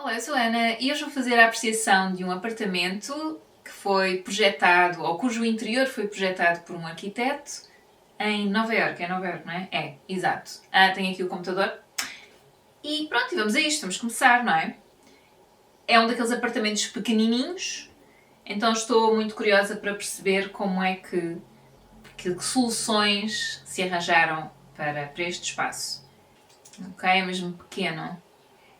Olá, eu sou a Ana e hoje vou fazer a apreciação de um apartamento que foi projetado, ou cujo interior foi projetado por um arquiteto em Nova Iorque. É Nova Iorque, não é? É, exato. Tenho aqui o computador. E pronto, e vamos a isto, vamos começar, não é? É um daqueles apartamentos pequenininhos, então estou muito curiosa para perceber como é que soluções se arranjaram para este espaço. Ok, é mesmo pequeno.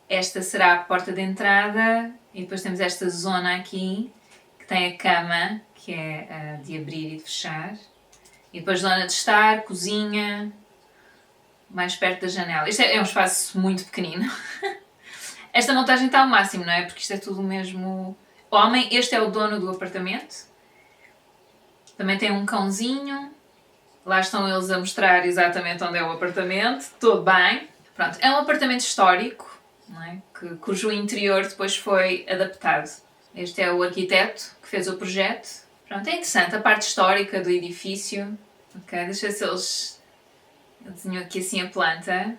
Esta será a porta de entrada e depois temos esta zona aqui que tem a cama, que é de abrir e de fechar. E depois zona de estar, cozinha, mais perto da janela. Isto é um espaço muito pequenino. Esta montagem está ao máximo, não é? Porque isto é tudo o mesmo homem. Este é o dono do apartamento. Também tem um cãozinho. Lá estão eles a mostrar exatamente onde é o apartamento. Tudo bem. Pronto, é um apartamento histórico, não é? Cujo interior depois foi adaptado. Este é o arquiteto que fez o projeto. Pronto, é interessante a parte histórica do edifício. Ok, deixa eu ver se eles desenham aqui assim a planta.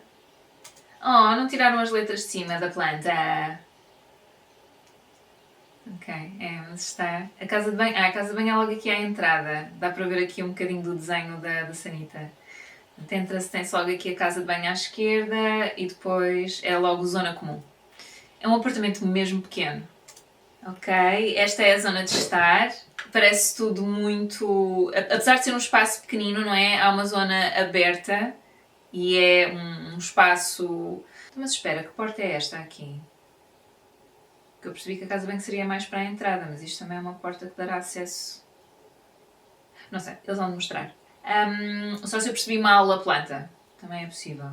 Oh, não tiraram as letras de cima da planta. Ok, mas está. A casa de banho. A casa de banho é logo aqui à entrada. Dá para ver aqui um bocadinho do desenho da sanita. Tem-se logo aqui a casa de banho à esquerda e depois é logo zona comum. É um apartamento mesmo pequeno. Ok, esta é a zona de estar. Parece tudo muito... Apesar de ser um espaço pequenino, não é? Há uma zona aberta e é um espaço... Mas espera, que porta é esta aqui? Que eu percebi que a casa de banho seria mais para a entrada, mas isto também é uma porta que dará acesso... Não sei, eles vão mostrar. Só se eu percebi mal a planta. Também é possível.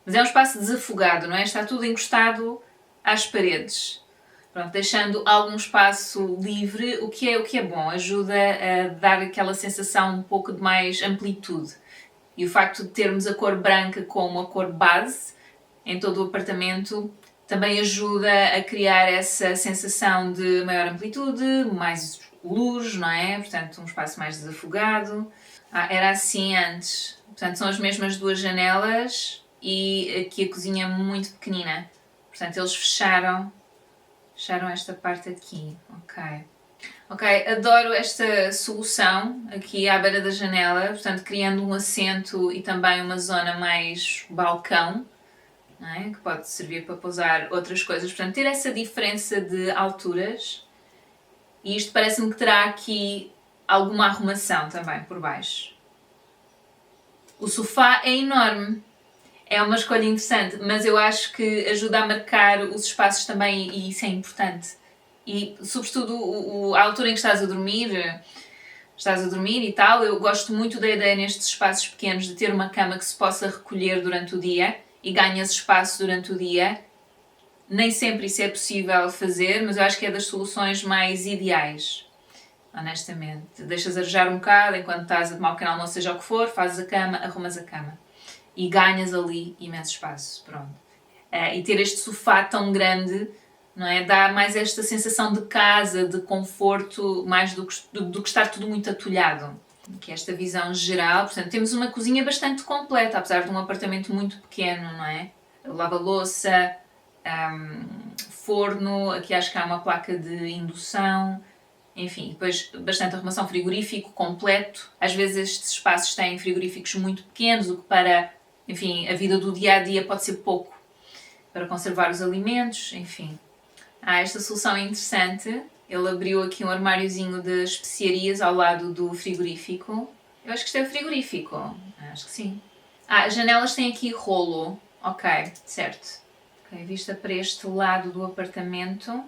Mas é um espaço desafogado, não é? Está tudo encostado às paredes. Pronto, deixando algum espaço livre, o que é bom. Ajuda a dar aquela sensação um pouco de mais amplitude. E o facto de termos a cor branca como a cor base em todo o apartamento também ajuda a criar essa sensação de maior amplitude, mais luz, não é? Portanto, um espaço mais desafogado. Era assim antes. Portanto, são as mesmas duas janelas e aqui a cozinha muito pequenina. Portanto, eles fecharam esta parte aqui. Ok, adoro esta solução aqui à beira da janela, portanto, criando um assento e também uma zona mais balcão, não é? Que pode servir para pousar outras coisas. Portanto, ter essa diferença de alturas. E isto parece-me que terá aqui alguma arrumação também por baixo. O sofá é enorme. É uma escolha interessante, mas eu acho que ajuda a marcar os espaços também e isso é importante. E, sobretudo, a altura em que estás a dormir e tal, eu gosto muito da ideia nestes espaços pequenos de ter uma cama que se possa recolher durante o dia e ganhas espaço durante o dia. Nem sempre isso é possível fazer, mas eu acho que é das soluções mais ideais. Honestamente. Deixas arejar um bocado enquanto estás a tomar o pequeno almoço, seja o que for, fazes a cama, arrumas a cama. E ganhas ali imenso espaço. Pronto. E ter este sofá tão grande, não é? Dá mais esta sensação de casa, de conforto, mais do que estar tudo muito atulhado. Que é esta visão geral. Portanto, temos uma cozinha bastante completa, apesar de um apartamento muito pequeno, não é? Lava-louça, forno, aqui acho que há uma placa de indução, enfim, depois bastante arrumação, frigorífico completo. Às vezes estes espaços têm frigoríficos muito pequenos, o que para, enfim, a vida do dia-a-dia pode ser pouco para conservar os alimentos, enfim. Esta solução é interessante. Ele abriu aqui um armáriozinho de especiarias ao lado do frigorífico. Eu acho que isto é o frigorífico. Acho que sim. As janelas têm aqui rolo. Ok, certo. Ok, vista para este lado do apartamento.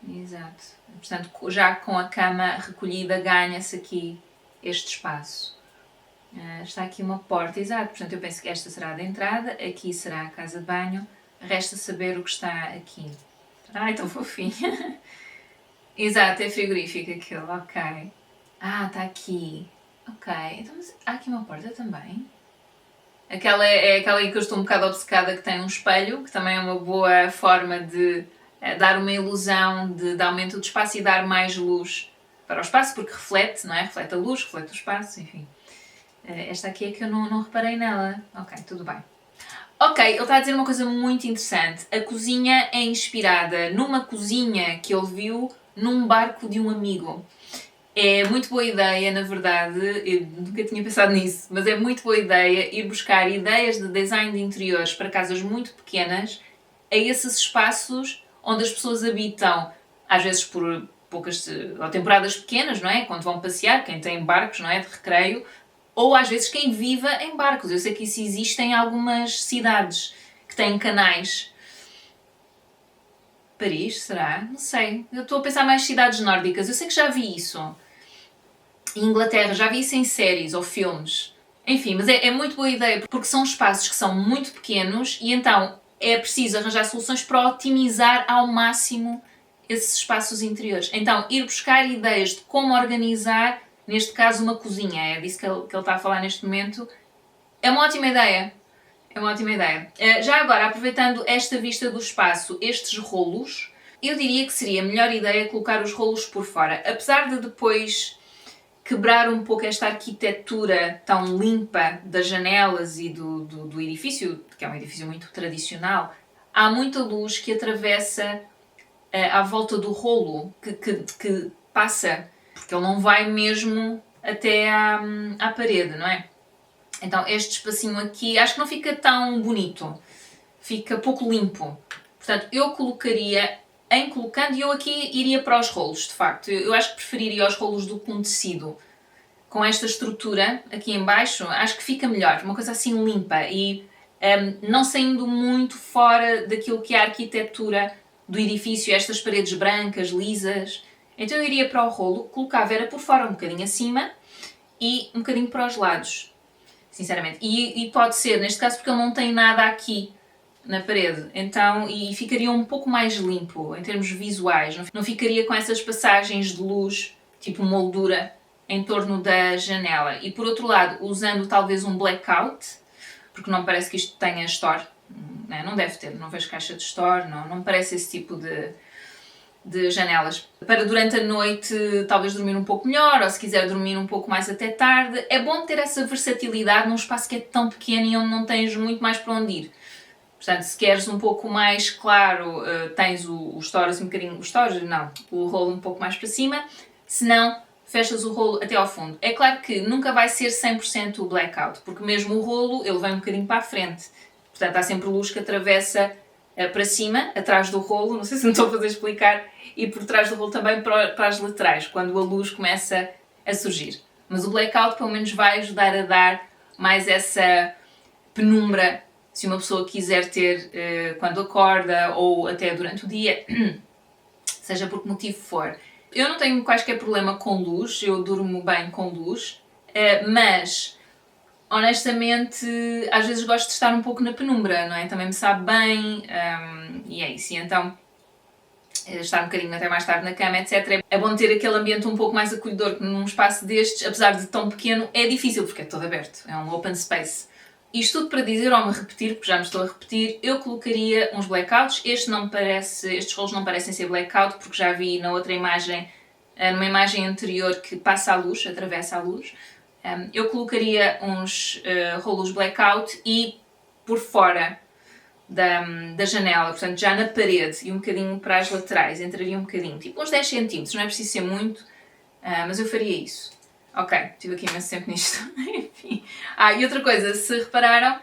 Exato. Portanto, já com a cama recolhida, ganha-se aqui este espaço. Está aqui uma porta, exato. Portanto, eu penso que esta será a de entrada, aqui será a casa de banho. Resta saber o que está aqui. Ai, tão fofinho. Exato, é frigorífico aquilo, ok. Está aqui. Ok, então mas há aqui uma porta também. Aquela é aquela em que eu estou um bocado obcecada, que tem um espelho, que também é uma boa forma de dar uma ilusão de aumento do espaço e dar mais luz para o espaço, porque reflete, não é? Reflete a luz, reflete o espaço, enfim. Esta aqui é que eu não reparei nela. Ok, tudo bem. Ok, ele está a dizer uma coisa muito interessante. A cozinha é inspirada numa cozinha que ele viu num barco de um amigo. É muito boa ideia, na verdade, eu nunca tinha pensado nisso, mas é muito boa ideia ir buscar ideias de design de interiores para casas muito pequenas a esses espaços onde as pessoas habitam, às vezes por poucas ou temporadas pequenas, não é? Quando vão passear, quem tem barcos, não é? De recreio, ou às vezes quem viva em barcos. Eu sei que isso existe em algumas cidades que têm canais. Paris, será? Não sei. Eu estou a pensar mais cidades nórdicas. Eu sei que já vi isso. Inglaterra, já vi isso em séries ou filmes. Enfim, mas é muito boa ideia, porque são espaços que são muito pequenos e então é preciso arranjar soluções para otimizar ao máximo esses espaços interiores. Então, ir buscar ideias de como organizar, neste caso, uma cozinha, é disso que ele está a falar neste momento, é uma ótima ideia. É uma ótima ideia. Já agora, aproveitando esta vista do espaço, estes rolos, eu diria que seria a melhor ideia colocar os rolos por fora. Apesar de depois quebrar um pouco esta arquitetura tão limpa das janelas e do edifício, que é um edifício muito tradicional, há muita luz que atravessa à volta do rolo, que passa, porque ele não vai mesmo até à parede, não é? Então este espacinho aqui acho que não fica tão bonito, fica pouco limpo. Portanto, eu colocaria, em colocando, e eu aqui iria para os rolos, de facto. Eu acho que preferiria os rolos do que um tecido. Com esta estrutura aqui em baixo, acho que fica melhor, uma coisa assim limpa e não saindo muito fora daquilo que é a arquitetura do edifício, estas paredes brancas, lisas. Então eu iria para o rolo, colocava era por fora, um bocadinho acima e um bocadinho para os lados, sinceramente. E pode ser, neste caso, porque ele não tem nada aqui na parede, então, e ficaria um pouco mais limpo em termos visuais, não ficaria com essas passagens de luz, tipo moldura, em torno da janela. E por outro lado, usando talvez um blackout, porque não parece que isto tenha store, não deve ter, não vejo caixa de store, não parece esse tipo de janelas. Para durante a noite talvez dormir um pouco melhor, ou se quiser dormir um pouco mais até tarde, é bom ter essa versatilidade num espaço que é tão pequeno e onde não tens muito mais para onde ir. Portanto, se queres um pouco mais claro, tens o store assim um bocadinho, o store não, o rolo um pouco mais para cima, se não, fechas o rolo até ao fundo. É claro que nunca vai ser 100% o blackout, porque mesmo o rolo, ele vem um bocadinho para a frente. Portanto, há sempre luz que atravessa para cima, atrás do rolo, não sei se me estou a fazer explicar, e por trás do rolo também para as laterais, quando a luz começa a surgir. Mas o blackout pelo menos vai ajudar a dar mais essa penumbra, se uma pessoa quiser ter quando acorda ou até durante o dia, seja por que motivo for. Eu não tenho quaisquer problema com luz, eu durmo bem com luz, mas honestamente às vezes gosto de estar um pouco na penumbra, não é? Também me sabe bem e é isso. E então estar um bocadinho até mais tarde na cama, etc. É bom ter aquele ambiente um pouco mais acolhedor que num espaço destes, apesar de tão pequeno, é difícil porque é todo aberto, é um open space. Isto tudo para dizer, ou me repetir, porque já me estou a repetir, eu colocaria uns blackouts. Estes rolos não parecem ser blackout, porque já vi na outra imagem, numa imagem anterior, que passa a luz, atravessa a luz. Eu colocaria uns rolos blackout e por fora da janela, portanto já na parede e um bocadinho para as laterais, entraria um bocadinho, tipo uns 10 cm, não é preciso ser muito, mas eu faria isso. Ok, estive aqui imenso tempo nisto. Enfim. E outra coisa, se repararam,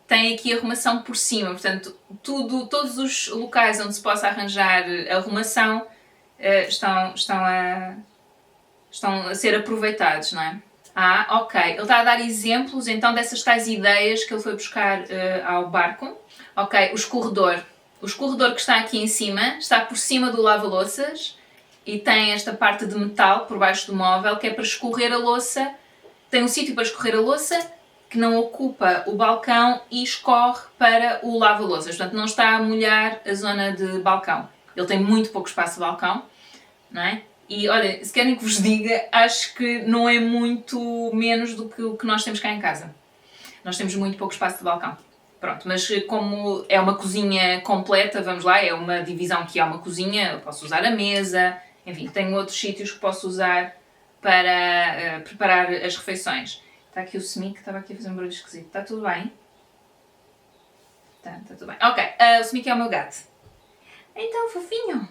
tem aqui arrumação por cima, portanto, todos os locais onde se possa arranjar arrumação estão a ser aproveitados, não é? Ok. Ele está a dar exemplos então dessas tais ideias que ele foi buscar ao barco. Ok, o escorredor. O escorredor que está aqui em cima está por cima do lava-louças e tem esta parte de metal por baixo do móvel que é para escorrer a louça. Tem um sítio para escorrer a louça que não ocupa o balcão e escorre para o lava-louças. Portanto, não está a molhar a zona de balcão. Ele tem muito pouco espaço de balcão, não é? E olha, se querem que vos diga, acho que não é muito menos do que o que nós temos cá em casa. Nós temos muito pouco espaço de balcão. Pronto, mas como é uma cozinha completa, vamos lá, é uma divisão que é uma cozinha, eu posso usar a mesa, enfim, tenho outros sítios que posso usar para preparar as refeições. Está aqui o Semi que estava aqui a fazer um barulho esquisito. Está tudo bem? Portanto, está tudo bem. Ok, o Sumi é o meu gato. Então, fofinho.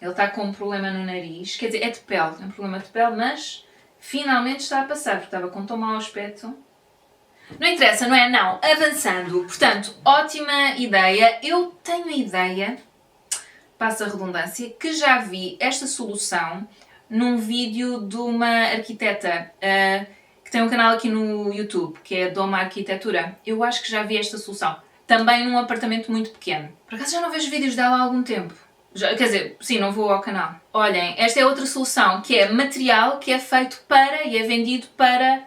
Ele está com um problema no nariz, quer dizer, é de pele, é um problema de pele, mas finalmente está a passar, porque estava com tão mau aspecto. Não interessa, não é? Não. Avançando. Portanto, ótima ideia. Eu tenho a ideia, passa a redundância, que já vi esta solução num vídeo de uma arquiteta que tem um canal aqui no YouTube, que é Doma Arquitetura. Eu acho que já vi esta solução. Também num apartamento muito pequeno. Por acaso já não vejo vídeos dela há algum tempo. Quer dizer, sim, não vou ao canal. Olhem, esta é outra solução, que é material que é feito para e é vendido para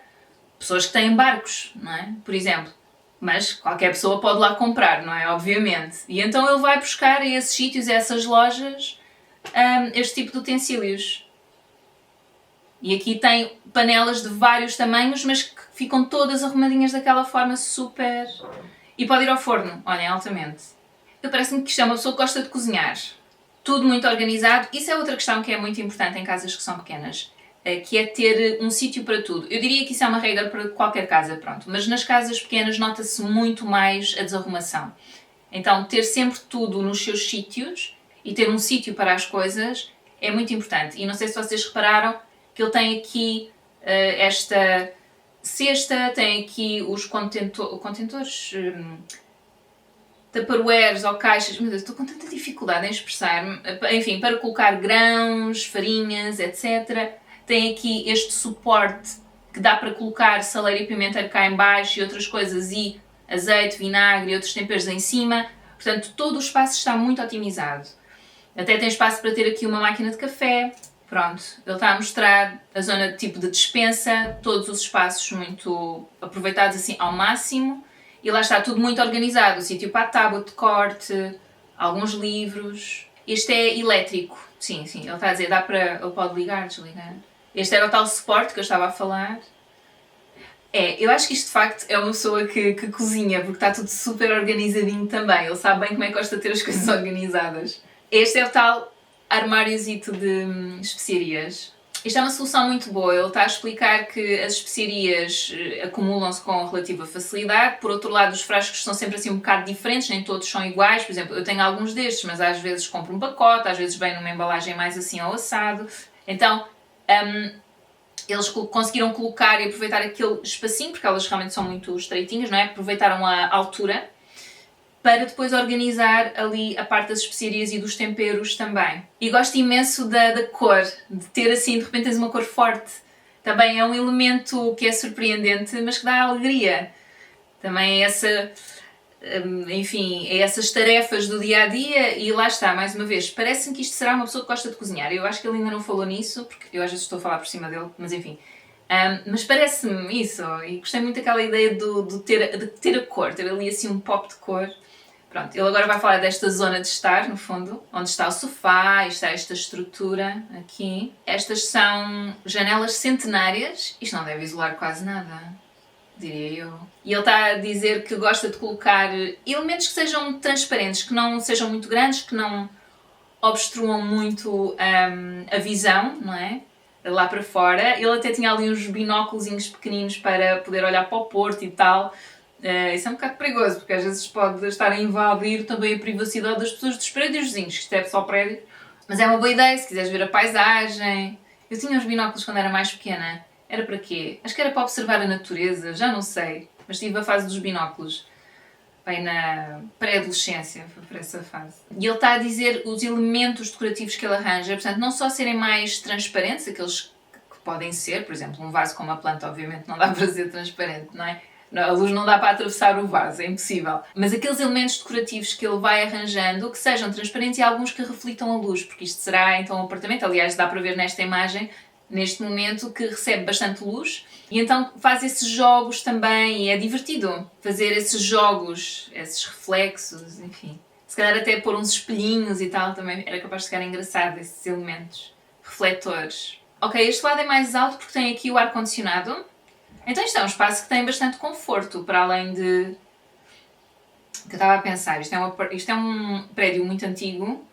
pessoas que têm barcos, não é? Por exemplo. Mas qualquer pessoa pode lá comprar, não é? Obviamente. E então ele vai buscar a esses sítios, a essas lojas, este tipo de utensílios. E aqui tem panelas de vários tamanhos, mas que ficam todas arrumadinhas daquela forma super... E pode ir ao forno, olhem, altamente. Eu parece-me que isto é uma pessoa que gosta de cozinhar. Tudo muito organizado. Isso é outra questão que é muito importante em casas que são pequenas, que é ter um sítio para tudo. Eu diria que isso é uma regra para qualquer casa, pronto. Mas nas casas pequenas nota-se muito mais a desarrumação. Então, ter sempre tudo nos seus sítios e ter um sítio para as coisas é muito importante. E não sei se vocês repararam que ele tem aqui esta cesta, tem aqui os contentores... tupperwares ou caixas, meu Deus, estou com tanta dificuldade em expressar-me, enfim, para colocar grãos, farinhas, etc. Tem aqui este suporte que dá para colocar saleiro e pimenta cá em baixo e outras coisas, e azeite, vinagre e outros temperos em cima. Portanto, todo o espaço está muito otimizado. Até tem espaço para ter aqui uma máquina de café. Pronto, ele está a mostrar a zona tipo de despensa, todos os espaços muito aproveitados assim ao máximo. E lá está tudo muito organizado, o sítio para a tábua de corte, alguns livros. Este é elétrico, sim, ele está a dizer, ele pode ligar, desligar. Este era o tal suporte que eu estava a falar. Eu acho que isto de facto é uma pessoa que cozinha, porque está tudo super organizadinho também. Ele sabe bem como é que gosta de ter as coisas organizadas. Este é o tal armáriozito de especiarias. Isto é uma solução muito boa. Ele está a explicar que as especiarias acumulam-se com relativa facilidade. Por outro lado, os frascos são sempre assim um bocado diferentes, nem todos são iguais. Por exemplo, eu tenho alguns destes, mas às vezes compro um pacote, às vezes vem numa embalagem mais assim ao assado. Então, eles conseguiram colocar e aproveitar aquele espacinho, porque elas realmente são muito estreitinhas, não é? Aproveitaram a altura para depois organizar ali a parte das especiarias e dos temperos também. E gosto imenso da cor, de ter assim, de repente tens uma cor forte. Também é um elemento que é surpreendente, mas que dá alegria. Também é essa, enfim, é essas tarefas do dia-a-dia e lá está, mais uma vez, parece-me que isto será uma pessoa que gosta de cozinhar. Eu acho que ele ainda não falou nisso, porque eu às vezes estou a falar por cima dele, mas enfim. Mas parece-me isso, e gostei muito daquela ideia de ter a cor, ter ali assim um pop de cor. Pronto, ele agora vai falar desta zona de estar, no fundo, onde está o sofá e está esta estrutura aqui. Estas são janelas centenárias. Isto não deve isolar quase nada, diria eu. E ele está a dizer que gosta de colocar elementos que sejam transparentes, que não sejam muito grandes, que não obstruam muito a visão, não é? Lá para fora. Ele até tinha ali uns binóculos pequeninos para poder olhar para o porto e tal. Isso é um bocado perigoso, porque às vezes pode estar a invadir também a privacidade das pessoas dos prédios vizinhos, que isto é só prédio. Mas é uma boa ideia, se quiseres ver a paisagem. Eu tinha uns binóculos quando era mais pequena. Era para quê? Acho que era para observar a natureza, já não sei. Mas tive a fase dos binóculos. Bem na pré-adolescência, foi por essa fase. E ele está a dizer os elementos decorativos que ele arranja, portanto, não só serem mais transparentes, aqueles que podem ser, por exemplo, um vaso com uma planta, obviamente, não dá para ser transparente, não é? A luz não dá para atravessar o vaso, é impossível. Mas aqueles elementos decorativos que ele vai arranjando, que sejam transparentes e alguns que reflitam a luz, porque isto será então um apartamento, aliás dá para ver nesta imagem, neste momento, que recebe bastante luz, e então faz esses jogos também, e é divertido fazer esses jogos, esses reflexos, enfim. Se calhar até pôr uns espelhinhos e tal, também era capaz de ficar engraçado, esses elementos refletores. Ok, este lado é mais alto porque tem aqui o ar-condicionado. Então isto é um espaço que tem bastante conforto, para além de... que eu estava a pensar, isto é um prédio muito antigo,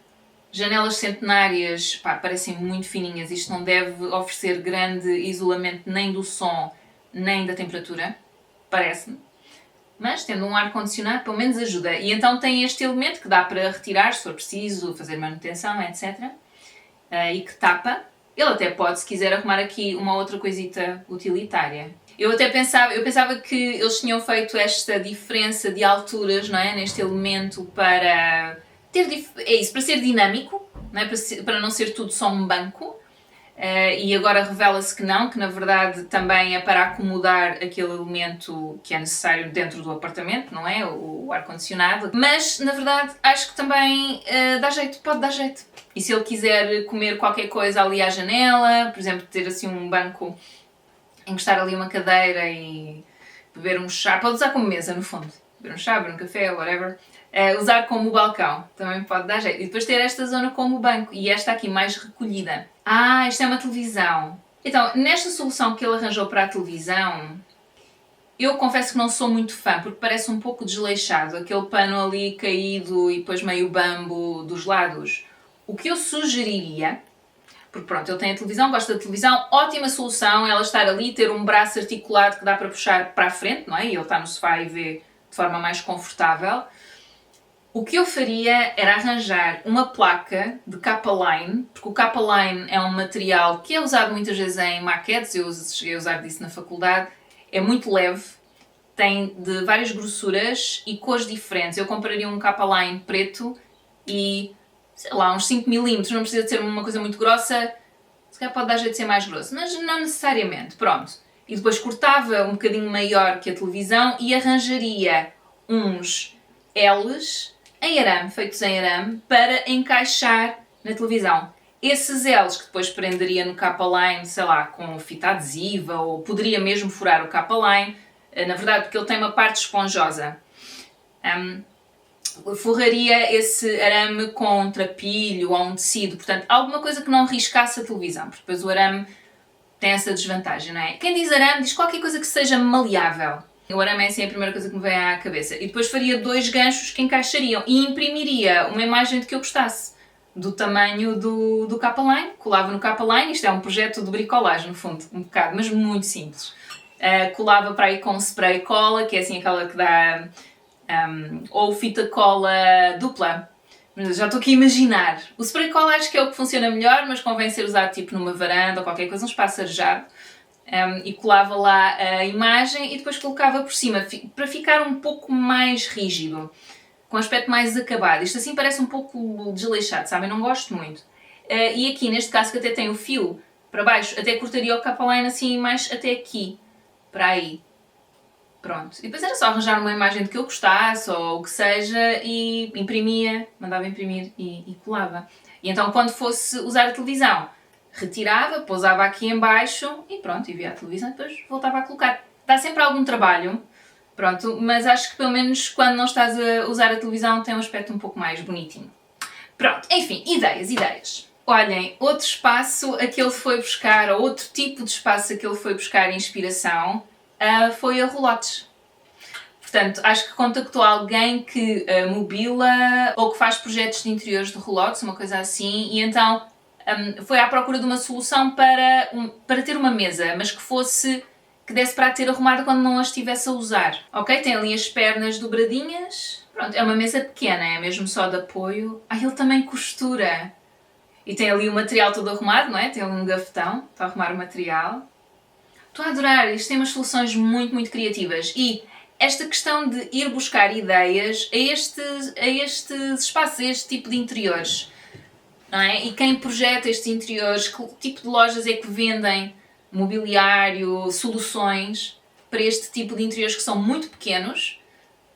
janelas centenárias, pá, parecem muito fininhas, isto não deve oferecer grande isolamento nem do som, nem da temperatura, parece-me. mas tendo um ar-condicionado pelo menos ajuda. E então tem este elemento que dá para retirar se for preciso, fazer manutenção, etc. E que tapa. Ele até pode, se quiser, arrumar aqui uma outra coisita utilitária. Eu pensava que eles tinham feito esta diferença de alturas, não é? Neste elemento para para ser dinâmico, não é? Para não ser tudo só um banco. E agora revela-se que não, que na verdade também é para acomodar aquele elemento que é necessário dentro do apartamento, não é? O ar-condicionado. Mas na verdade acho que também dá jeito, pode dar jeito. E se ele quiser comer qualquer coisa ali à janela, por exemplo, ter assim um banco, encostar ali uma cadeira e beber um chá, pode usar como mesa no fundo, beber um chá, beber um café, whatever. Usar como balcão, também pode dar jeito. E depois ter esta zona como banco e esta aqui mais recolhida. Isto é uma televisão. Então, nesta solução que ele arranjou para a televisão, eu confesso que não sou muito fã, porque parece um pouco desleixado, aquele pano ali caído e depois meio bambo dos lados. O que eu sugeriria, porque pronto, ele tem a televisão, gosta da televisão, ótima solução ela estar ali, ter um braço articulado que dá para puxar para a frente, não é? E ele está no sofá e vê de forma mais confortável. O que eu faria era arranjar uma placa de K-Line, porque o K-Line é um material que é usado muitas vezes em maquetes, eu cheguei a usar disso na faculdade, é muito leve, tem de várias grossuras e cores diferentes. Eu compraria um K-Line preto e, sei lá, uns 5mm, não precisa de ser uma coisa muito grossa, se calhar pode dar jeito de ser mais grosso, mas não necessariamente, pronto. E depois cortava um bocadinho maior que a televisão e arranjaria uns L's em arame, feitos em arame, para encaixar na televisão. Esses L's que depois prenderia no K-Line, sei lá, com fita adesiva, ou poderia mesmo furar o K-Line, na verdade porque ele tem uma parte esponjosa. Forraria esse arame com um trapilho ou um tecido, portanto, alguma coisa que não riscasse a televisão, porque depois o arame tem essa desvantagem, não é? Quem diz arame diz qualquer coisa que seja maleável. O arame é assim a primeira coisa que me vem à cabeça. E depois faria 2 ganchos que encaixariam e imprimiria uma imagem de que eu gostasse, do tamanho do K-Line, colava no K-Line, isto é um projeto de bricolagem no fundo, um bocado, mas muito simples. Colava para aí com spray cola, que é assim aquela que dá, ou fita cola dupla. Já estou aqui a imaginar. O spray cola acho que é o que funciona melhor, mas convém ser usado tipo numa varanda ou qualquer coisa, um espaço arejado. E colava lá a imagem e depois colocava por cima, para ficar um pouco mais rígido, com um aspecto mais acabado. Isto assim parece um pouco desleixado, sabem? Não gosto muito. E aqui, neste caso, que até tem o fio para baixo, até cortaria o K-Line assim mais até aqui, para aí. Pronto. E depois era só arranjar uma imagem de que eu gostasse, ou o que seja, e imprimia, mandava imprimir e colava. E então, quando fosse usar a televisão, retirava, pousava aqui em baixo e pronto, e via a televisão e depois voltava a colocar. Dá sempre algum trabalho, pronto, mas acho que pelo menos quando não estás a usar a televisão tem um aspecto um pouco mais bonitinho. Pronto, enfim, ideias. Olhem, outro espaço a que ele foi buscar, ou outro tipo de espaço a que ele foi buscar inspiração, foi a roulotes. Portanto, acho que contactou alguém que mobila ou que faz projetos de interiores de roulotes, uma coisa assim, e então foi à procura de uma solução para ter uma mesa, mas que desse para a ter arrumada quando não a estivesse a usar. Ok, tem ali as pernas dobradinhas, pronto, é uma mesa pequena, é mesmo só de apoio. Ele também costura. E tem ali o material todo arrumado, não é? Tem ali um gafetão para arrumar o material. Estou a adorar, isto tem umas soluções muito, muito criativas. E esta questão de ir buscar ideias a estes espaços, a este tipo de interiores. Não é? E quem projeta estes interiores, que tipo de lojas é que vendem mobiliário, soluções para este tipo de interiores que são muito pequenos,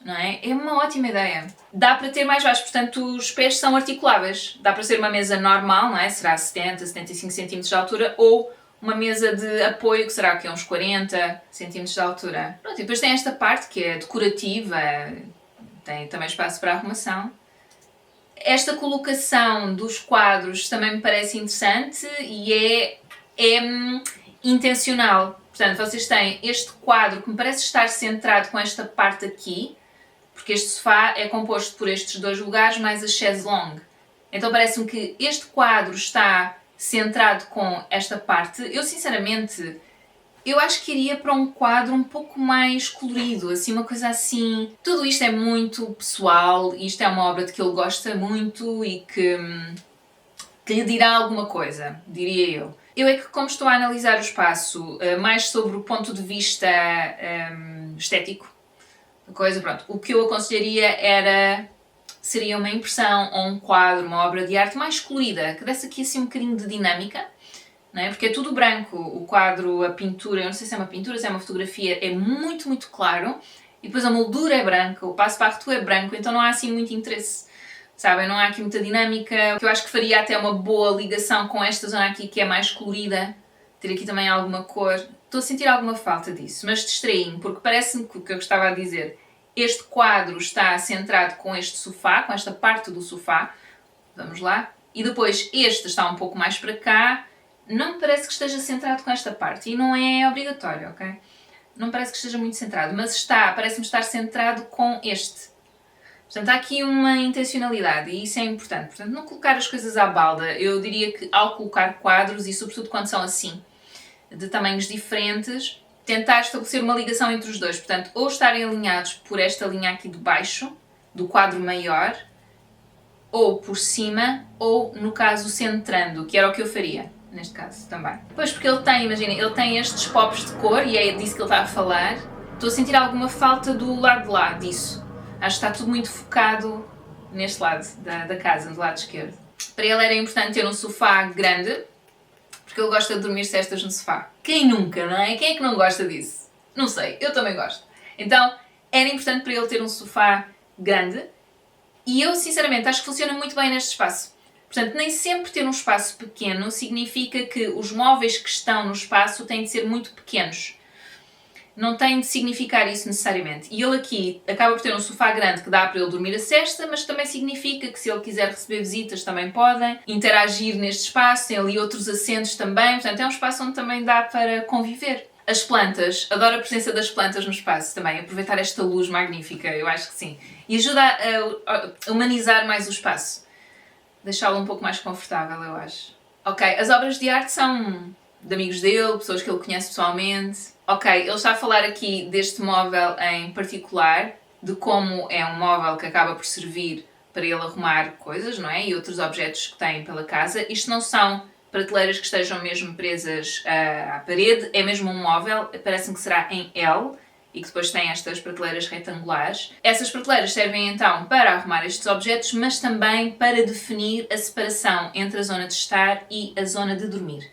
não é? É uma ótima ideia. Dá para ter mais baixo, portanto os pés são articuláveis. Dá para ser uma mesa normal, não é? Será 70, 75 cm de altura, ou uma mesa de apoio que será que é uns 40 cm de altura. Pronto, e depois tem esta parte que é decorativa, tem também espaço para arrumação. Esta colocação dos quadros também me parece interessante e é intencional. Portanto, vocês têm este quadro que me parece estar centrado com esta parte aqui, porque este sofá é composto por estes 2 lugares mais a chaise longue. Então parece-me que este quadro está centrado com esta parte. Eu, sinceramente, Eu acho que iria para um quadro um pouco mais colorido, assim, uma coisa assim. Tudo isto é muito pessoal, isto é uma obra de que ele gosta muito e que lhe dirá alguma coisa, diria eu. Eu é que, como estou a analisar o espaço mais sobre o ponto de vista estético, coisa, pronto, o que eu aconselharia seria uma impressão ou um quadro, uma obra de arte mais colorida, que desse aqui assim um bocadinho de dinâmica, não é? Porque é tudo branco, o quadro, a pintura, eu não sei se é uma pintura, se é uma fotografia, é muito, muito claro, e depois a moldura é branca, o passe-partout é branco, então não há assim muito interesse, sabem? Não há aqui muita dinâmica, que eu acho que faria até uma boa ligação com esta zona aqui que é mais colorida, ter aqui também alguma cor. Estou a sentir alguma falta disso, mas distraí-me, porque parece-me que o que eu gostava de dizer, este quadro está centrado com este sofá, com esta parte do sofá, vamos lá, e depois este está um pouco mais para cá, não me parece que esteja centrado com esta parte, e não é obrigatório, ok? Não parece que esteja muito centrado, mas parece-me estar centrado com este. Portanto, há aqui uma intencionalidade e isso é importante. Portanto, não colocar as coisas à balda. Eu diria que ao colocar quadros, e sobretudo quando são assim, de tamanhos diferentes, tentar estabelecer uma ligação entre os dois. Portanto, ou estarem alinhados por esta linha aqui de baixo, do quadro maior, ou por cima, ou no caso centrando, que era o que eu faria, neste caso também. Pois, porque ele tem, imaginem, ele tem estes pops de cor, e é disso que ele está a falar. Estou a sentir alguma falta do lado de lá, disso. Acho que está tudo muito focado neste lado da casa, do lado esquerdo. Para ele era importante ter um sofá grande, porque ele gosta de dormir cestas no sofá. Quem nunca, não é? Quem é que não gosta disso? Não sei, eu também gosto. Então, era importante para ele ter um sofá grande e eu, sinceramente, acho que funciona muito bem neste espaço. Portanto, nem sempre ter um espaço pequeno significa que os móveis que estão no espaço têm de ser muito pequenos. Não tem de significar isso necessariamente. E ele aqui acaba por ter um sofá grande que dá para ele dormir a sesta, mas também significa que se ele quiser receber visitas também podem interagir neste espaço, tem ali outros assentos também, portanto é um espaço onde também dá para conviver. As plantas, adoro a presença das plantas no espaço também, aproveitar esta luz magnífica, eu acho que sim. E ajuda a humanizar mais o espaço, deixá-lo um pouco mais confortável, eu acho. Ok, as obras de arte são de amigos dele, pessoas que ele conhece pessoalmente. Ok, ele está a falar aqui deste móvel em particular, de como é um móvel que acaba por servir para ele arrumar coisas, não é? E outros objetos que tem pela casa. Isto não são prateleiras que estejam mesmo presas à parede, é mesmo um móvel, parece-me que será em L, e que depois tem estas prateleiras retangulares. Essas prateleiras servem então para arrumar estes objetos, mas também para definir a separação entre a zona de estar e a zona de dormir.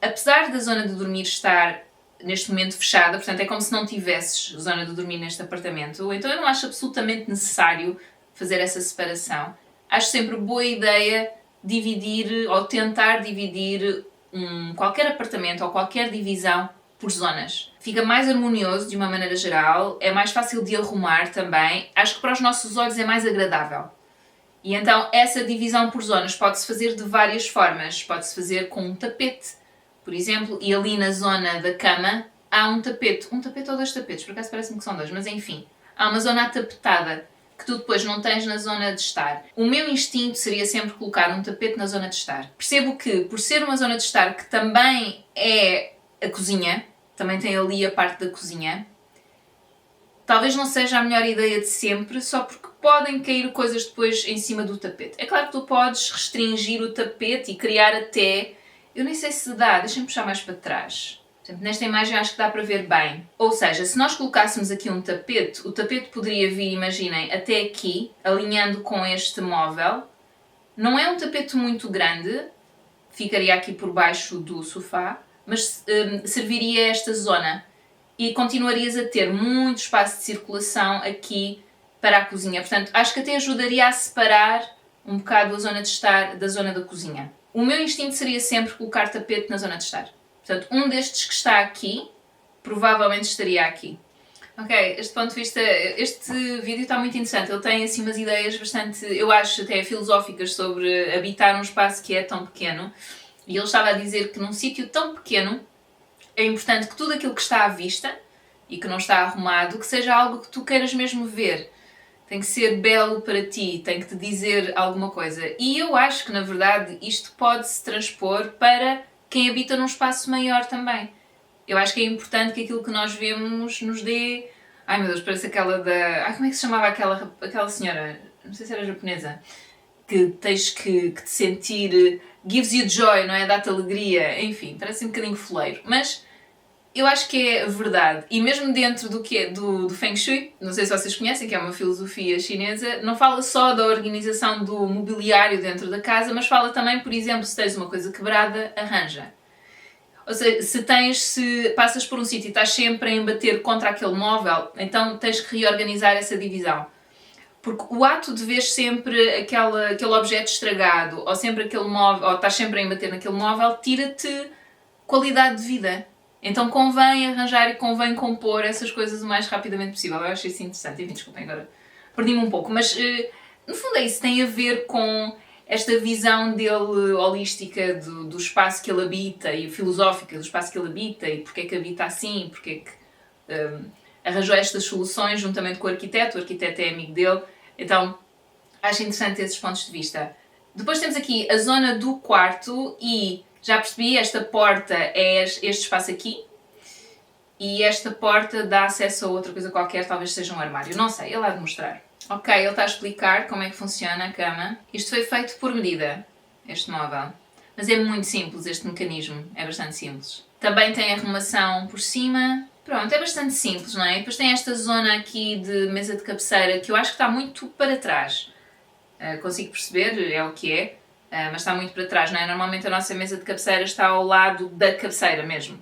Apesar da zona de dormir estar neste momento fechada, portanto é como se não tivesses zona de dormir neste apartamento, então eu não acho absolutamente necessário fazer essa separação. Acho sempre boa ideia dividir ou tentar dividir qualquer apartamento ou qualquer divisão por zonas. Fica mais harmonioso de uma maneira geral, é mais fácil de arrumar também, acho que para os nossos olhos é mais agradável. E então essa divisão por zonas pode-se fazer de várias formas, pode-se fazer com um tapete, por exemplo, e ali na zona da cama há um tapete ou dois tapetes, por acaso parece-me que são dois, mas enfim, há uma zona atapetada que tu depois não tens na zona de estar. O meu instinto seria sempre colocar um tapete na zona de estar. Percebo que, por ser uma zona de estar que também é a cozinha, também tem ali a parte da cozinha, talvez não seja a melhor ideia de sempre, só porque podem cair coisas depois em cima do tapete. É claro que tu podes restringir o tapete e criar até... Eu nem sei se dá, deixem-me puxar mais para trás. Portanto, nesta imagem acho que dá para ver bem. Ou seja, se nós colocássemos aqui um tapete, o tapete poderia vir, imaginem, até aqui, alinhando com este móvel. Não é um tapete muito grande, ficaria aqui por baixo do sofá, mas serviria esta zona. E continuarias a ter muito espaço de circulação aqui para a cozinha. Portanto, acho que até ajudaria a separar um bocado a zona de estar da zona da cozinha. O meu instinto seria sempre colocar tapete na zona de estar. Portanto, um destes que está aqui, provavelmente estaria aqui. Ok, este ponto de vista, este vídeo está muito interessante. Ele tem assim umas ideias bastante, eu acho até filosóficas sobre habitar um espaço que é tão pequeno. E ele estava a dizer que num sítio tão pequeno é importante que tudo aquilo que está à vista e que não está arrumado, que seja algo que tu queiras mesmo ver. Tem que ser belo para ti, tem que te dizer alguma coisa. E eu acho que, na verdade, isto pode-se transpor para quem habita num espaço maior também. Eu acho que é importante que aquilo que nós vemos nos dê... Ai meu Deus, parece aquela da... Ai, como é que se chamava aquela senhora? Não sei se era japonesa. Que tens que te sentir... Gives you joy, não é? Dá-te alegria. Enfim, parece um bocadinho foleiro. Mas eu acho que é verdade. E mesmo dentro do que é do Feng Shui, não sei se vocês conhecem, que é uma filosofia chinesa, não fala só da organização do mobiliário dentro da casa, mas fala também, por exemplo, se tens uma coisa quebrada, arranja. Ou seja, se passas por um sítio e estás sempre a embater contra aquele móvel, então tens que reorganizar essa divisão. Porque o ato de ver sempre aquele objeto estragado, ou sempre aquele móvel, ou estás sempre a embater naquele móvel, tira-te qualidade de vida. Então convém arranjar e convém compor essas coisas o mais rapidamente possível. Eu acho isso interessante. Enfim, desculpem, agora perdi-me um pouco. Mas no fundo é isso, tem a ver com esta visão dele holística do espaço que ele habita e filosófica do espaço que ele habita e porque é que habita assim, porque é que arranjou estas soluções juntamente com o arquiteto é amigo dele, então acho interessante esses pontos de vista. Depois temos aqui a zona do quarto e já percebi, esta porta é este espaço aqui e esta porta dá acesso a outra coisa qualquer, talvez seja um armário, não sei, ele há de mostrar. Ok, ele está a explicar como é que funciona a cama. Isto foi feito por medida, este móvel. Mas é muito simples este mecanismo, é bastante simples. Também tem arrumação por cima. Pronto, é bastante simples, não é? E depois tem esta zona aqui de mesa de cabeceira que eu acho que está muito para trás. Consigo perceber, é o que é, mas está muito para trás, não é? Normalmente a nossa mesa de cabeceira está ao lado da cabeceira mesmo.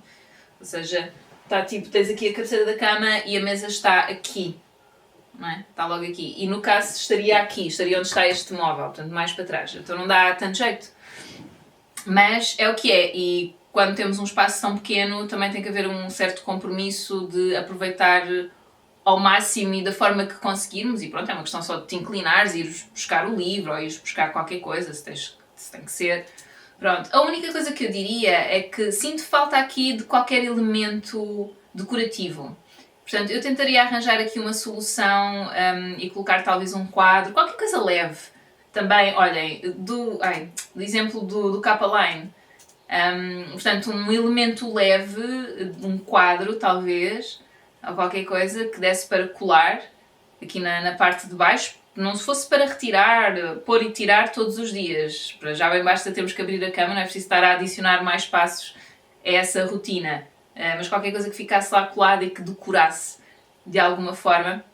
Ou seja, está tipo, tens aqui a cabeceira da cama e a mesa está aqui. Não é? Está logo aqui. E no caso estaria aqui, estaria onde está este móvel, portanto mais para trás. Então não dá tanto jeito. Mas é o que é. E quando temos um espaço tão pequeno também tem que haver um certo compromisso de aproveitar ao máximo e da forma que conseguirmos. E pronto, é uma questão só de te inclinares, ires buscar o livro ou ires buscar qualquer coisa, se tem que ser. Pronto. A única coisa que eu diria é que sinto falta aqui de qualquer elemento decorativo. Portanto, eu tentaria arranjar aqui uma solução e colocar talvez um quadro, qualquer coisa leve. Também, olhem, do exemplo do K-Line. Portanto, um elemento leve, um quadro talvez, ou qualquer coisa que desse para colar aqui na parte de baixo. Não se fosse para retirar, pôr e tirar todos os dias. Para já bem basta termos que abrir a cama, não é preciso estar a adicionar mais passos a essa rotina. Mas qualquer coisa que ficasse lá colada e que decorasse de alguma forma.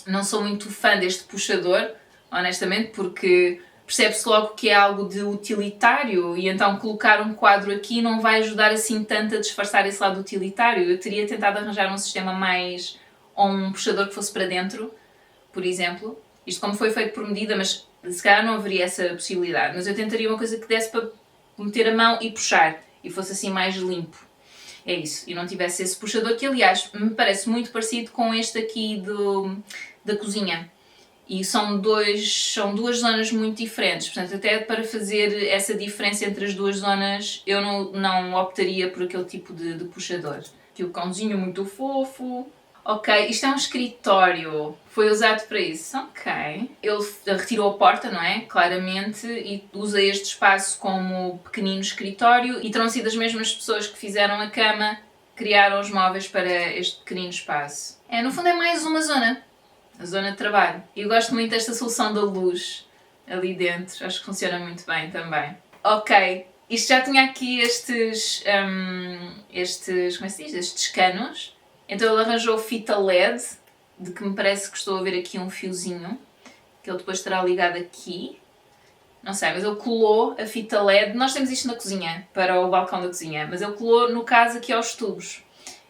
Não sou muito fã deste puxador, honestamente, porque percebe-se logo que é algo de utilitário e então colocar um quadro aqui não vai ajudar assim tanto a disfarçar esse lado utilitário. Eu teria tentado arranjar um sistema mais... ou um puxador que fosse para dentro, por exemplo. Isto como foi feito por medida, mas se calhar não haveria essa possibilidade. Mas eu tentaria uma coisa que desse para meter a mão e puxar e fosse assim mais limpo. É isso, e não tivesse esse puxador que, aliás, me parece muito parecido com este aqui da cozinha. E são duas zonas muito diferentes, portanto, até para fazer essa diferença entre as duas zonas, eu não optaria por aquele tipo de puxador. Aqui o cãozinho muito fofo. Ok, isto é um escritório, foi usado para isso, ok. Ele retirou a porta, não é? Claramente, e usa este espaço como pequenino escritório e terão sido as mesmas pessoas que fizeram a cama, criaram os móveis para este pequenino espaço. No fundo é mais uma zona, a zona de trabalho. E eu gosto muito desta solução da luz ali dentro, acho que funciona muito bem também. Ok, isto já tinha aqui estes como é que se diz? Estes canos. Então ele arranjou fita LED, de que me parece que estou a ver aqui um fiozinho, que ele depois estará ligado aqui. Não sei, mas ele colou a fita LED, nós temos isto na cozinha, para o balcão da cozinha, mas ele colou no caso aqui aos tubos.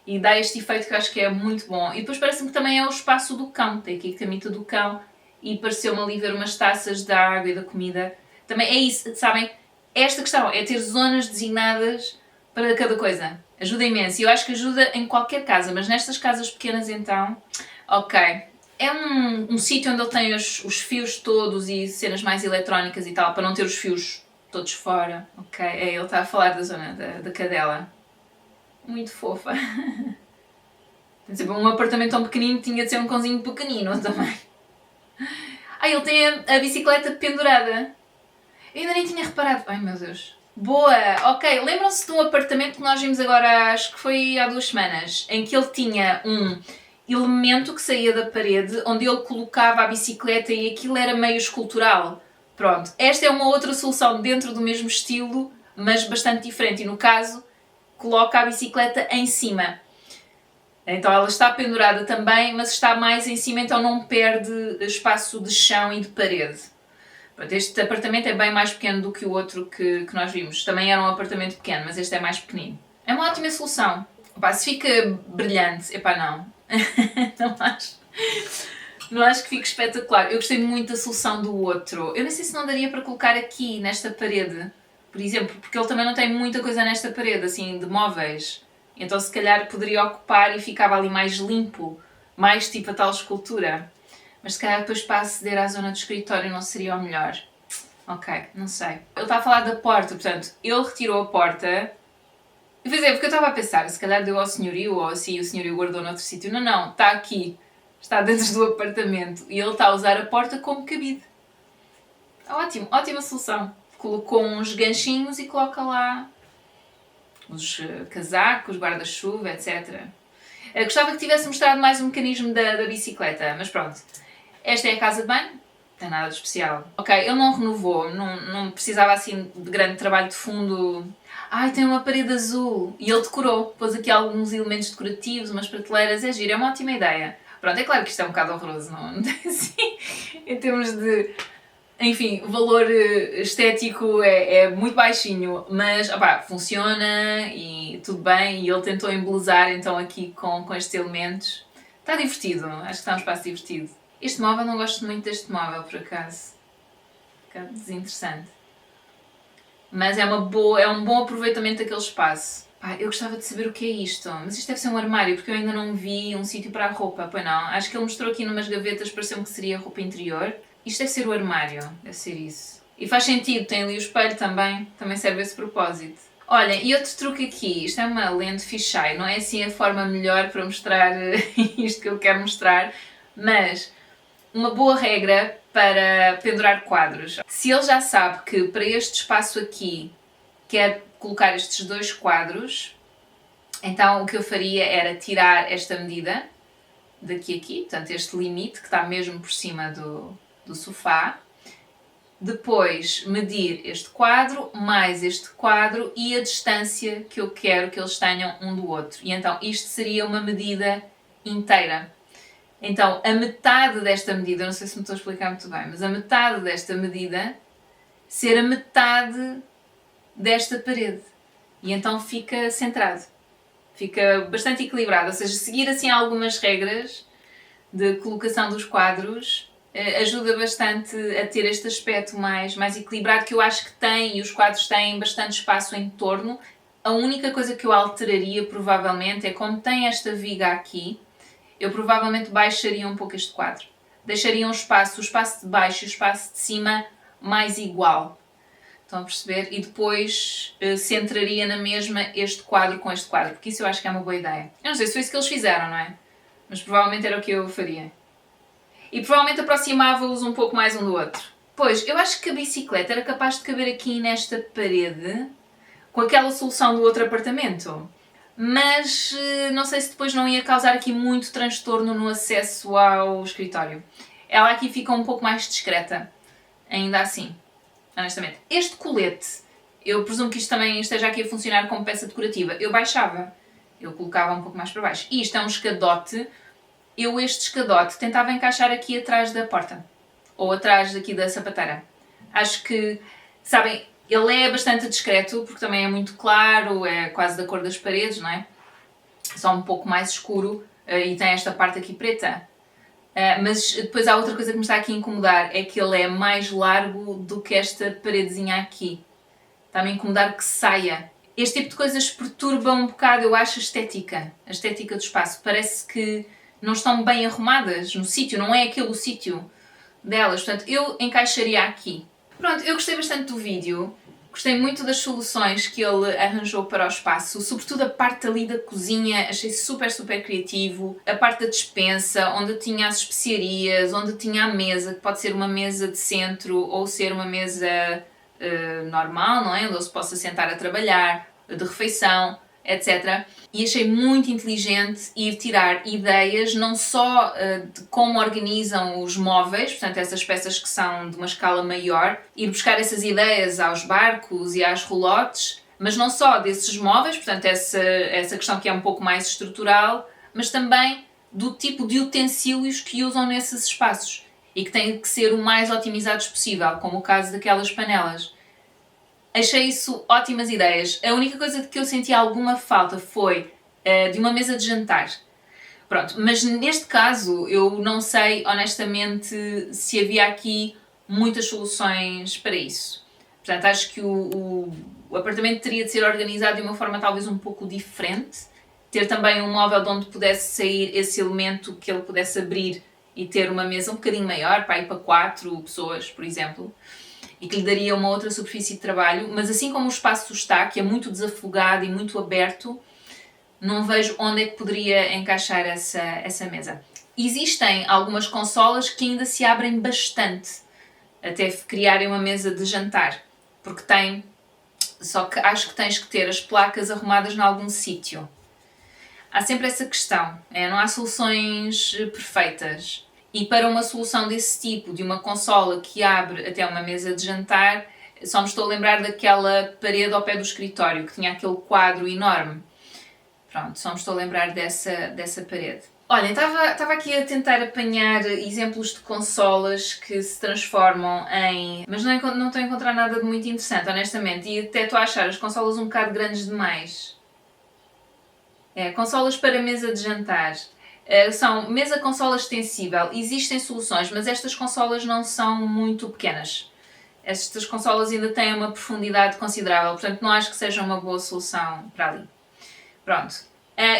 E dá este efeito que eu acho que é muito bom. E depois parece-me que também é o espaço do cão, tem aqui a camita do cão, e pareceu-me ali ver umas taças da água e da comida. Também é isso, sabem? Esta questão é ter zonas designadas para cada coisa. Ajuda imenso. E eu acho que ajuda em qualquer casa, mas nestas casas pequenas então... Ok. É um sítio onde ele tem os fios todos e cenas mais eletrónicas e tal, para não ter os fios todos fora. Ok. Ele está a falar da zona da cadela. Muito fofa. Um apartamento tão pequenino tinha de ser um cãozinho pequenino também. Ele tem a bicicleta pendurada. Eu ainda nem tinha reparado. Ai meu Deus. Boa! Ok, lembram-se de um apartamento que nós vimos agora, acho que foi há 2 semanas, em que ele tinha um elemento que saía da parede, onde ele colocava a bicicleta e aquilo era meio escultural. Pronto, esta é uma outra solução dentro do mesmo estilo, mas bastante diferente. E no caso, coloca a bicicleta em cima. Então ela está pendurada também, mas está mais em cima, então não perde espaço de chão e de parede. Este apartamento é bem mais pequeno do que o outro que nós vimos. Também era um apartamento pequeno, mas este é mais pequenino. É uma ótima solução. Opa, se fica brilhante, epá, não. Não acho. Não acho que fique espetacular. Eu gostei muito da solução do outro. Eu nem sei se não daria para colocar aqui, nesta parede, por exemplo, porque ele também não tem muita coisa nesta parede, assim, de móveis. Então se calhar poderia ocupar e ficava ali mais limpo, mais tipo a tal escultura. Mas se calhar depois para aceder à zona do escritório não seria o melhor. Ok, não sei. Ele está a falar da porta, portanto, ele retirou a porta. Pois é, porque eu estava a pensar, se calhar deu ao senhorio, ou assim o senhorio guardou noutro sítio. Não, não, está aqui. Está dentro do apartamento. E ele está a usar a porta como cabide. Ótimo, ótima solução. Colocou uns ganchinhos e coloca lá os casacos, guarda-chuva, etc. Eu gostava que tivesse mostrado mais um mecanismo da bicicleta, mas pronto. Esta é a casa de banho, não tem nada de especial. Ok, ele não renovou, não precisava assim de grande trabalho de fundo. Ai, tem uma parede azul e ele decorou, pôs aqui alguns elementos decorativos, umas prateleiras, é giro, é uma ótima ideia. Pronto, é claro que isto é um bocado horroroso, não tem assim, em termos de, enfim, o valor estético é muito baixinho, mas opá, funciona e tudo bem, e ele tentou embelezar então aqui com estes elementos. Está divertido, acho que está um espaço divertido. Este móvel, não gosto muito deste móvel, por acaso. Um bocado desinteressante. Mas é um bom aproveitamento daquele espaço. Pá, eu gostava de saber o que é isto. Mas isto deve ser um armário, porque eu ainda não vi um sítio para a roupa. Pois não, acho que ele mostrou aqui numas gavetas, pareceu-me que seria roupa interior. Isto deve ser o armário, deve ser isso. E faz sentido, tem ali o espelho também serve a esse propósito. Olha, e outro truque aqui, isto é uma lente fisheye, não é assim a forma melhor para mostrar isto que eu quero mostrar, mas uma boa regra para pendurar quadros. Se ele já sabe que para este espaço aqui quer colocar estes 2 quadros, então o que eu faria era tirar esta medida daqui a aqui, portanto este limite que está mesmo por cima do sofá, depois medir este quadro mais este quadro e a distância que eu quero que eles tenham um do outro. E então isto seria uma medida inteira. Então, a metade desta medida, não sei se me estou a explicar muito bem, mas a metade desta medida ser a metade desta parede. E então fica centrado. Fica bastante equilibrado. Ou seja, seguir assim algumas regras de colocação dos quadros ajuda bastante a ter este aspecto mais equilibrado que eu acho que tem, e os quadros têm bastante espaço em torno. A única coisa que eu alteraria provavelmente é como tem esta viga aqui, eu provavelmente baixaria um pouco este quadro. Deixaria o espaço de baixo e o espaço de cima mais igual. Estão a perceber? E depois centraria na mesma este quadro com este quadro, porque isso eu acho que é uma boa ideia. Eu não sei se foi isso que eles fizeram, não é? Mas provavelmente era o que eu faria. E provavelmente aproximava-os um pouco mais um do outro. Pois, eu acho que a bicicleta era capaz de caber aqui nesta parede com aquela solução do outro apartamento. Mas não sei se depois não ia causar aqui muito transtorno no acesso ao escritório. Ela aqui fica um pouco mais discreta, ainda assim, honestamente. Este colete, eu presumo que isto também esteja aqui a funcionar como peça decorativa. Eu baixava, eu colocava um pouco mais para baixo. E isto é um escadote, eu este escadote tentava encaixar aqui atrás da porta, ou atrás daqui da sapateira. Acho que, sabem, ele é bastante discreto, porque também é muito claro, é quase da cor das paredes, não é? Só um pouco mais escuro e tem esta parte aqui preta. Mas depois há outra coisa que me está aqui a incomodar, é que ele é mais largo do que esta paredezinha aqui. Está-me a incomodar que saia. Este tipo de coisas perturba um bocado, eu acho, a estética do espaço. Parece que não estão bem arrumadas no sítio, não é aquele o sítio delas. Portanto, eu encaixaria aqui. Pronto, eu gostei bastante do vídeo, gostei muito das soluções que ele arranjou para o espaço, sobretudo a parte ali da cozinha, achei super criativo, a parte da despensa, onde tinha as especiarias, onde tinha a mesa, que pode ser uma mesa de centro ou ser uma mesa normal, não é? Onde ele se possa sentar a trabalhar, de refeição, etc. E achei muito inteligente ir tirar ideias não só de como organizam os móveis, portanto essas peças que são de uma escala maior, ir buscar essas ideias aos barcos e às roulottes, mas não só desses móveis, portanto essa questão que é um pouco mais estrutural, mas também do tipo de utensílios que usam nesses espaços e que têm que ser o mais otimizados possível, como o caso daquelas panelas. Achei isso ótimas ideias. A única coisa de que eu senti alguma falta foi de uma mesa de jantar. Pronto, mas neste caso eu não sei honestamente se havia aqui muitas soluções para isso. Portanto, acho que o apartamento teria de ser organizado de uma forma talvez um pouco diferente. Ter também um móvel de onde pudesse sair esse elemento que ele pudesse abrir e ter uma mesa um bocadinho maior, para ir para 4 pessoas, por exemplo, e que lhe daria uma outra superfície de trabalho, mas assim como o espaço está, que é muito desafogado e muito aberto, não vejo onde é que poderia encaixar essa mesa. Existem algumas consolas que ainda se abrem bastante, até criarem uma mesa de jantar, porque tem, só que acho que tens que ter as placas arrumadas em algum sítio. Há sempre essa questão, não há soluções perfeitas. E para uma solução desse tipo, de uma consola que abre até uma mesa de jantar, só me estou a lembrar daquela parede ao pé do escritório, que tinha aquele quadro enorme. Pronto, só me estou a lembrar dessa parede. Olhem, estava aqui a tentar apanhar exemplos de consolas que se transformam em... Mas não estou a encontrar nada de muito interessante, honestamente. E até estou a achar as consolas um bocado grandes demais. Consolas para mesa de jantar. São mesa consola extensível. Existem soluções, mas estas consolas não são muito pequenas. Estas consolas ainda têm uma profundidade considerável, portanto não acho que seja uma boa solução para ali. Pronto.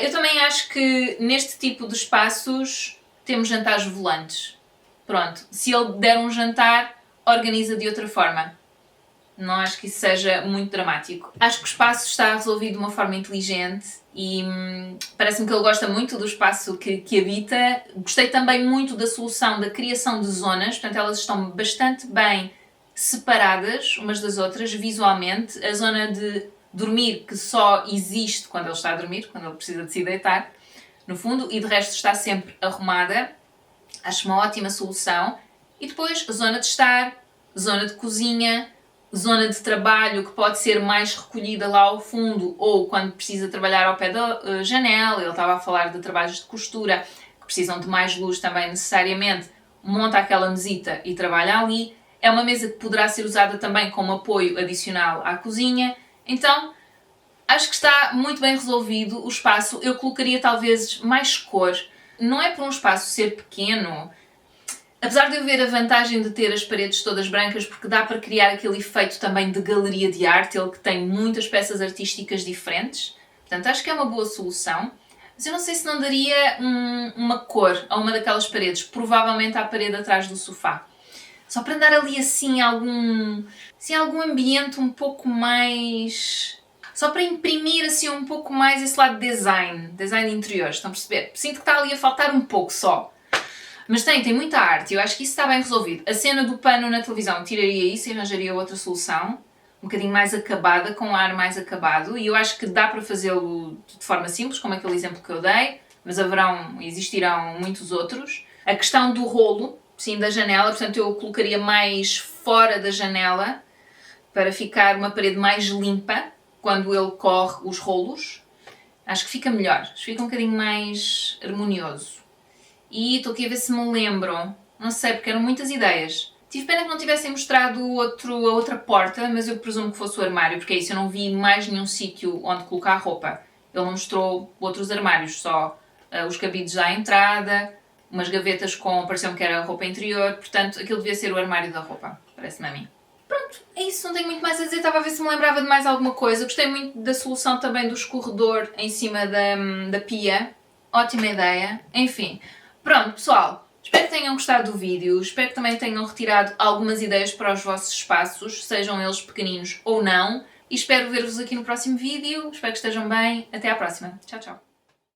Eu também acho que neste tipo de espaços temos jantares volantes. Pronto. Se ele der um jantar, organiza de outra forma. Não acho que isso seja muito dramático. Acho que o espaço está resolvido de uma forma inteligente e parece-me que ele gosta muito do espaço que habita. Gostei também muito da solução da criação de zonas, portanto elas estão bastante bem separadas umas das outras visualmente. A zona de dormir que só existe quando ele está a dormir, quando ele precisa de se deitar, no fundo, e de resto está sempre arrumada. Acho uma ótima solução. E depois a zona de estar, zona de cozinha, zona de trabalho que pode ser mais recolhida lá ao fundo ou quando precisa trabalhar ao pé da janela. Ele estava a falar de trabalhos de costura que precisam de mais luz também necessariamente. Monta aquela mesita e trabalha ali. É uma mesa que poderá ser usada também como apoio adicional à cozinha. Então, acho que está muito bem resolvido o espaço. Eu colocaria talvez mais cor. Não é por um espaço ser pequeno, apesar de eu ver a vantagem de ter as paredes todas brancas, porque dá para criar aquele efeito também de galeria de arte, ele que tem muitas peças artísticas diferentes. Portanto, acho que é uma boa solução. Mas eu não sei se não daria uma cor a uma daquelas paredes, provavelmente à parede atrás do sofá. Só para dar ali assim algum ambiente um pouco mais... Só para imprimir assim um pouco mais esse lado de design de interiores, estão a perceber? Sinto que está ali a faltar um pouco só. Mas tem muita arte e eu acho que isso está bem resolvido. A cena do pano na televisão, tiraria isso e arranjaria outra solução, um bocadinho mais acabada, com um ar mais acabado, e eu acho que dá para fazê-lo de forma simples, como aquele exemplo que eu dei, mas existirão muitos outros. A questão do rolo, sim, da janela, portanto eu colocaria mais fora da janela para ficar uma parede mais limpa quando ele corre os rolos. Acho que fica melhor, acho que fica um bocadinho mais harmonioso. E estou aqui a ver se me lembro, não sei, porque eram muitas ideias. Tive pena que não tivessem mostrado a outra porta, mas eu presumo que fosse o armário, porque é isso, eu não vi mais nenhum sítio onde colocar roupa. Ele não mostrou outros armários, só os cabides à entrada, umas gavetas com, pareceu-me que era roupa interior, portanto aquilo devia ser o armário da roupa, parece-me a mim. Pronto, é isso, não tenho muito mais a dizer, estava a ver se me lembrava de mais alguma coisa. Gostei muito da solução também do escorredor em cima da pia, ótima ideia, enfim. Pronto, pessoal, espero que tenham gostado do vídeo, espero que também tenham retirado algumas ideias para os vossos espaços, sejam eles pequeninos ou não, e espero ver-vos aqui no próximo vídeo, espero que estejam bem, até à próxima, tchau, tchau.